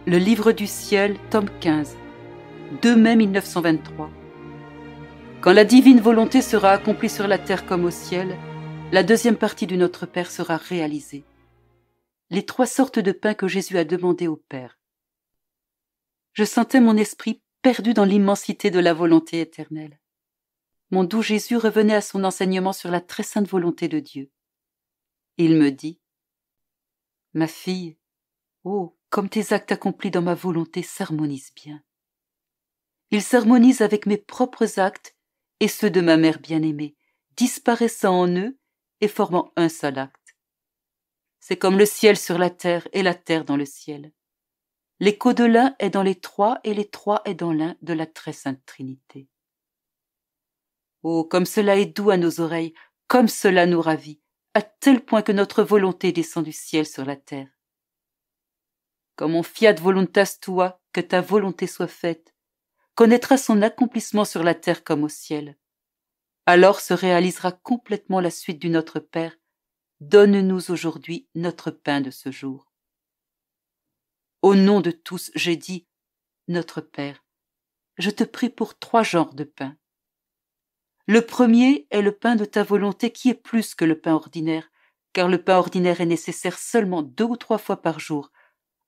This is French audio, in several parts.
Le Livre du ciel, tome 15, 2 mai 1923. Quand la divine volonté sera accomplie sur la terre comme au ciel, la deuxième partie du Notre Père sera réalisée. Les 3 sortes de pain que Jésus a demandé au Père. Je sentais mon esprit perdu dans l'immensité de la volonté éternelle. Mon doux Jésus revenait à son enseignement sur la très sainte volonté de Dieu. Il me dit : « Ma fille, oh, comme tes actes accomplis dans ma volonté s'harmonisent bien. Ils s'harmonisent avec mes propres actes et ceux de ma mère bien-aimée, disparaissant en eux et formant un seul acte. C'est comme le ciel sur la terre et la terre dans le ciel. L'écho de l'un est dans les 3 et les 3 est dans l'un de la très sainte Trinité. Oh, comme cela est doux à nos oreilles, comme cela nous ravit, à tel point que notre volonté descend du ciel sur la terre. Comme on fiat voluntas tua, que ta volonté soit faite, connaîtra son accomplissement sur la terre comme au ciel. Alors se réalisera complètement la suite du Notre Père. Donne-nous aujourd'hui notre pain de ce jour. Au nom de tous, j'ai dit, Notre Père, je te prie pour 3 genres de pain. Le premier est le pain de ta volonté qui est plus que le pain ordinaire, car le pain ordinaire est nécessaire seulement 2 ou 3 fois par jour,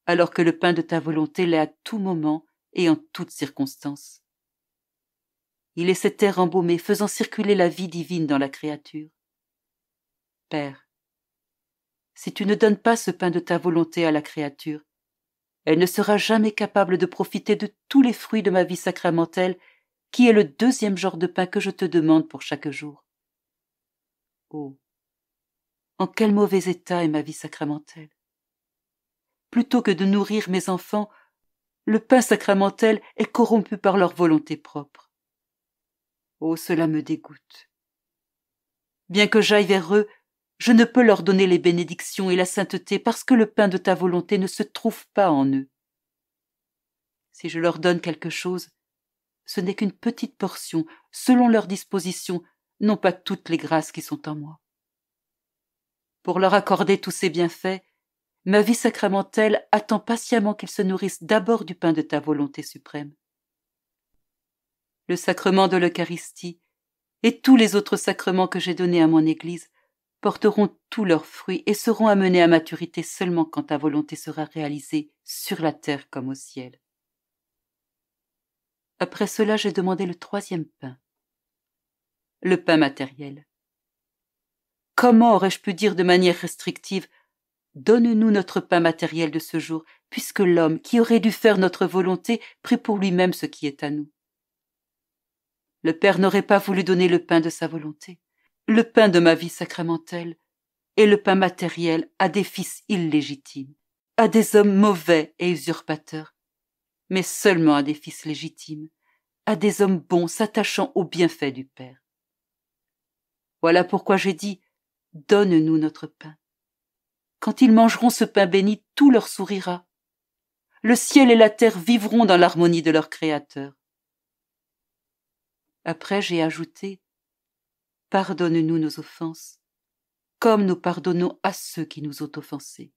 alors que le pain de ta volonté l'est à tout moment et en toutes circonstances. Il est cet air embaumé faisant circuler la vie divine dans la créature. Père, si tu ne donnes pas ce pain de ta volonté à la créature, elle ne sera jamais capable de profiter de tous les fruits de ma vie sacramentelle, qui est le 2e genre de pain que je te demande pour chaque jour. Oh, en quel mauvais état est ma vie sacramentelle! Plutôt que de nourrir mes enfants, le pain sacramentel est corrompu par leur volonté propre. Oh, cela me dégoûte. Bien que j'aille vers eux, je ne peux leur donner les bénédictions et la sainteté parce que le pain de ta volonté ne se trouve pas en eux. Si je leur donne quelque chose, ce n'est qu'une petite portion, selon leur disposition, non pas toutes les grâces qui sont en moi. Pour leur accorder tous ces bienfaits, ma vie sacramentelle attend patiemment qu'ils se nourrissent d'abord du pain de ta volonté suprême. Le sacrement de l'Eucharistie et tous les autres sacrements que j'ai donnés à mon Église porteront tous leurs fruits et seront amenés à maturité seulement quand ta volonté sera réalisée sur la terre comme au ciel. Après cela, j'ai demandé le 3e pain, le pain matériel. Comment aurais-je pu dire de manière restrictive : donne-nous notre pain matériel de ce jour, puisque l'homme, qui aurait dû faire notre volonté, prit pour lui-même ce qui est à nous. Le Père n'aurait pas voulu donner le pain de sa volonté, le pain de ma vie sacramentelle, et le pain matériel à des fils illégitimes, à des hommes mauvais et usurpateurs, mais seulement à des fils légitimes, à des hommes bons s'attachant aux bienfaits du Père. Voilà pourquoi j'ai dit : donne-nous notre pain. Quand ils mangeront ce pain béni, tout leur sourira. Le ciel et la terre vivront dans l'harmonie de leur Créateur. Après, j'ai ajouté : pardonne-nous nos offenses, comme nous pardonnons à ceux qui nous ont offensés.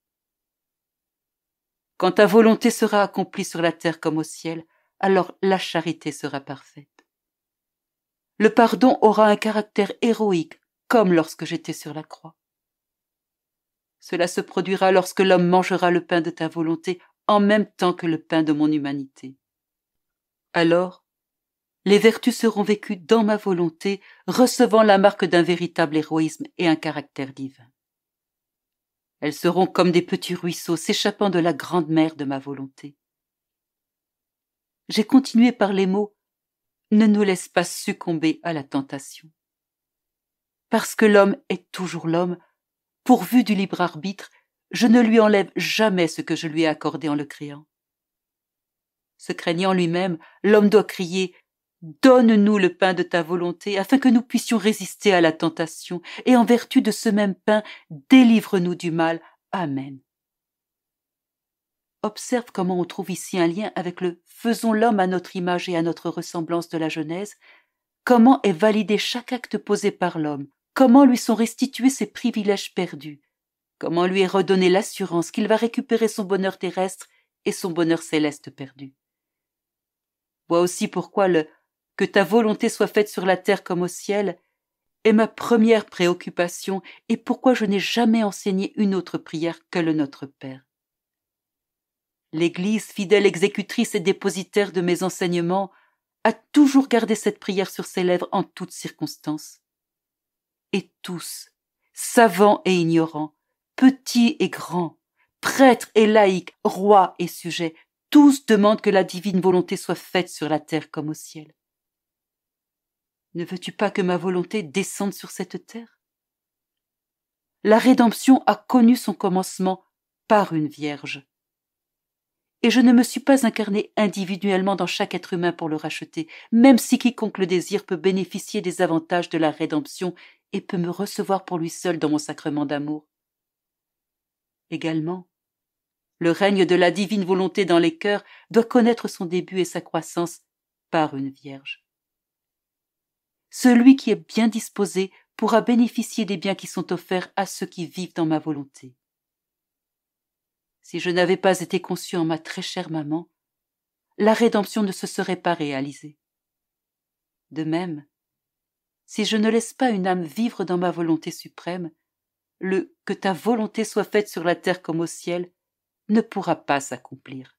Quand ta volonté sera accomplie sur la terre comme au ciel, alors la charité sera parfaite. Le pardon aura un caractère héroïque, comme lorsque j'étais sur la croix. Cela se produira lorsque l'homme mangera le pain de ta volonté en même temps que le pain de mon humanité. Alors, les vertus seront vécues dans ma volonté, recevant la marque d'un véritable héroïsme et un caractère divin. Elles seront comme des petits ruisseaux s'échappant de la grande mer de ma volonté. J'ai continué par les mots : ne nous laisse pas succomber à la tentation. Parce que l'homme est toujours l'homme, pourvu du libre arbitre, je ne lui enlève jamais ce que je lui ai accordé en le créant. Se craignant lui-même, l'homme doit crier : donne-nous le pain de ta volonté, afin que nous puissions résister à la tentation, et en vertu de ce même pain, délivre-nous du mal. Amen. Observe comment on trouve ici un lien avec le « faisons l'homme à notre image et à notre ressemblance » de la Genèse, comment est validé chaque acte posé par l'homme, comment lui sont restitués ses privilèges perdus, comment lui est redonnée l'assurance qu'il va récupérer son bonheur terrestre et son bonheur céleste perdu. Vois aussi pourquoi le « que ta volonté soit faite sur la terre comme au ciel » est ma première préoccupation et pourquoi je n'ai jamais enseigné une autre prière que le Notre Père. L'Église, fidèle exécutrice et dépositaire de mes enseignements, a toujours gardé cette prière sur ses lèvres en toutes circonstances. Et tous, savants et ignorants, petits et grands, prêtres et laïcs, rois et sujets, tous demandent que la divine volonté soit faite sur la terre comme au ciel. Ne veux-tu pas que ma volonté descende sur cette terre? La rédemption a connu son commencement par une vierge. Et je ne me suis pas incarné individuellement dans chaque être humain pour le racheter, même si quiconque le désire peut bénéficier des avantages de la rédemption et peut me recevoir pour lui seul dans mon sacrement d'amour. Également, le règne de la divine volonté dans les cœurs doit connaître son début et sa croissance par une vierge. Celui qui est bien disposé pourra bénéficier des biens qui sont offerts à ceux qui vivent dans ma volonté. Si je n'avais pas été conçu en ma très chère maman, la rédemption ne se serait pas réalisée. De même, si je ne laisse pas une âme vivre dans ma volonté suprême, le « que ta volonté soit faite sur la terre comme au ciel » ne pourra pas s'accomplir.